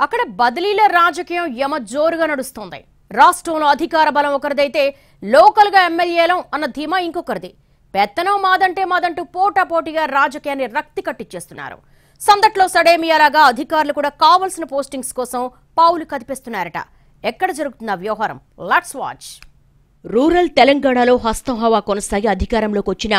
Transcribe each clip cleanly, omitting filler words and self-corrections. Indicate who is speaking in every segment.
Speaker 1: అక్కడ బదిలీల రాజకీయం యమ జోరుగా నడుస్తోంది. రాష్ట్రంలో అధికార బలం ఒకరిదైతే లోకల్ గా ఎమ్మెల్యేలం అన్న ధీమా ఇంకొకరిది. పెత్తనం మాదంటూ పోటాపోటీగా రాజకీయాన్ని రక్తి కట్టించేస్తున్నారు. సందట్లో సడేమియాలాగా అధికారులు కూడా కావాల్సిన పోస్టింగ్స్ కోసం పావులు కదిపిస్తున్నారట. ఎక్కడ జరుగుతున్న వ్యవహారం? Let's watch. రూరల్ తెలంగాణలో హస్తం హవా కొనసాగి అధికారంలోకి వచ్చిన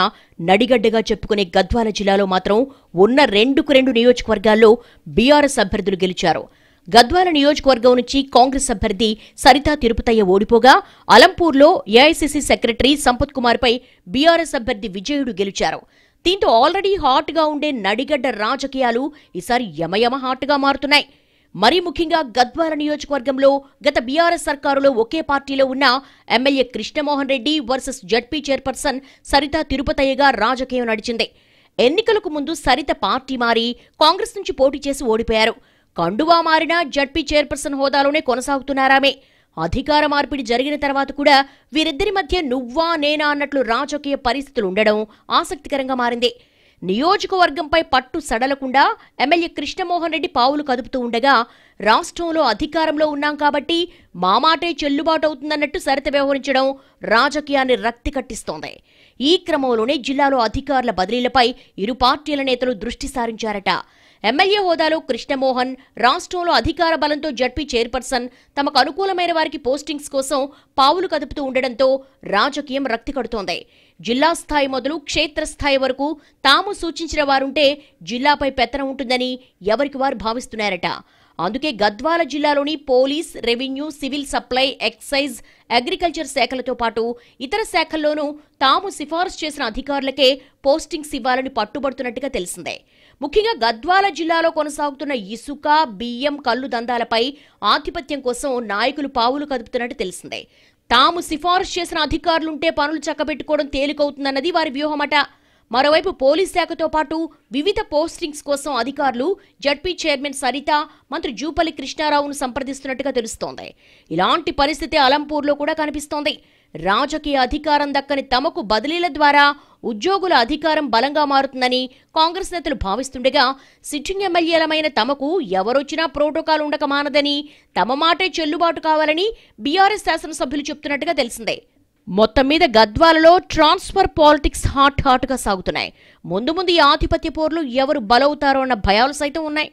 Speaker 1: నడిగడ్డగా చెప్పుకునే గద్వాల జిల్లాలో మాత్రం ఉన్న 2 నియోజకవర్గాల్లో బీఆర్ఎస్ అభ్యర్థులు గెలిచారు. గద్వాల నియోజకవర్గం నుంచి కాంగ్రెస్ అభ్యర్థి సరితా తిరుపతయ్య ఓడిపోగా, అలంపూర్లో ఏఐసీసీ సెక్రటరీ సంపత్ కుమార్ పై బీఆర్ఎస్ అభ్యర్థి విజయుడు గెలిచారు. దీంతో ఆల్రెడీ హాట్ గా ఉండే నడిగడ్డ రాజకీయాలు ఈసారి యమయమ హాట్ గా మారుతున్నాయి. మరీ ముఖ్యంగా గద్వాల నియోజకవర్గంలో గత బీఆర్ఎస్ సర్కారులో ఒకే పార్టీలో ఉన్న MLA Krishna Mohan Reddy versus ZP chairperson Saritha తిరుపతయ్యగా రాజకీయం నడిచింది. ఎన్నికలకు ముందు సరిత పార్టీ మారి కాంగ్రెస్ నుంచి పోటీ చేసి ఓడిపోయారు. కండువా మారిన జడ్పీ చైర్పర్సన్ హోదాలోనే కొనసాగుతున్నారామే. అధికార మార్పిడి జరిగిన తర్వాత కూడా వీరిద్దరి మధ్య నువ్వా నేనా అన్నట్లు రాజకీయ పరిస్థితులు ఉండడం ఆసక్తికరంగా మారింది. నియోజకవర్గంపై పట్టు సడలకుండా ఎమ్మెల్యే కృష్ణమోహన్ రెడ్డి పావులు కదుపుతూ ఉండగా, రాష్ట్రంలో అధికారంలో ఉన్నాం కాబట్టి మా మాటే చెల్లుబాటు అవుతుందన్నట్టు సరిత వ్యవహరించడం రాజకీయాన్ని రక్తి కట్టిస్తోంది. ఈ క్రమంలోనే జిల్లాలో అధికారుల బదిలీలపై ఇరు పార్టీల నేతలు దృష్టి సారించారట. ఎమ్మెల్యే హోదాలో కృష్ణమోహన్, రాష్ట్రంలో అధికార బలంతో జడ్పీ చైర్పర్సన్ తమకు అనుకూలమైన వారికి పోస్టింగ్స్ కోసం పావులు కదుపుతూ ఉండడంతో రాజకీయం రక్తి కడుతోంది. జిల్లా స్థాయి మొదలు క్షేత్రస్థాయి వరకు తాము సూచించిన వారుంటే జిల్లాపై పెత్తనం ఉంటుందని ఎవరికి వారు భావిస్తున్నారట. అందుకే గద్వాల జిల్లాలోని police, revenue, civil supply, excise, agriculture శాఖలతో పాటు ఇతర శాఖల్లోనూ తాము సిఫారసు చేసిన అధికారులకే పోస్టింగ్స్ ఇవ్వాలని పట్టుబడుతున్నట్టుగా తెలిసిందే. ముఖ్యంగా గద్వాల జిల్లాలో కొనసాగుతున్న ఇసుక, బియ్యం, కల్లు దందాలపై ఆధిపత్యం కోసం నాయకులు పావులు కదుపుతున్నట్టు తెలిసిందే. తాము సిఫారసు చేసిన అధికారులుంటే పనులు చక్కబెట్టుకోవడం తేలికవుతుందన్నది వారి వ్యూహమట. మరోవైపు పోలీస్ శాఖతో పాటు వివిధ పోస్టింగ్స్ కోసం అధికారులు జడ్పీ చైర్మన్ సరిత, మంత్రి జూపల్లి కృష్ణారావును సంప్రదిస్తున్నట్టుగా తెలుస్తోంది. ఇలాంటి పరిస్థితి అలంపూర్లో కూడా కనిపిస్తోంది. రాజకీయ అధికారం దక్కని తమకు బదిలీల ద్వారా ఉద్యోగుల అధికారం బలంగా మారుతుందని కాంగ్రెస్ నేతలు భావిస్తుండగా, సిట్టింగ్ ఎమ్మెల్యేలమైన తమకు ఎవరొచ్చినా ప్రోటోకాల్ ఉండక మానదని, తమ మాటే చెల్లుబాటు కావాలని బీఆర్ఎస్ శాసనసభ్యులు చెప్తున్నట్టుగా తెలిసిందే. మొత్తం మీద గద్వాలలో ట్రాన్స్ఫర్ పాలిటిక్స్ హాట్ గా సాగుతున్నాయి. ముందు ఈ ఆధిపత్య పోర్లు ఎవరు బలవుతారో అన్న భయాలు సైతం ఉన్నాయి.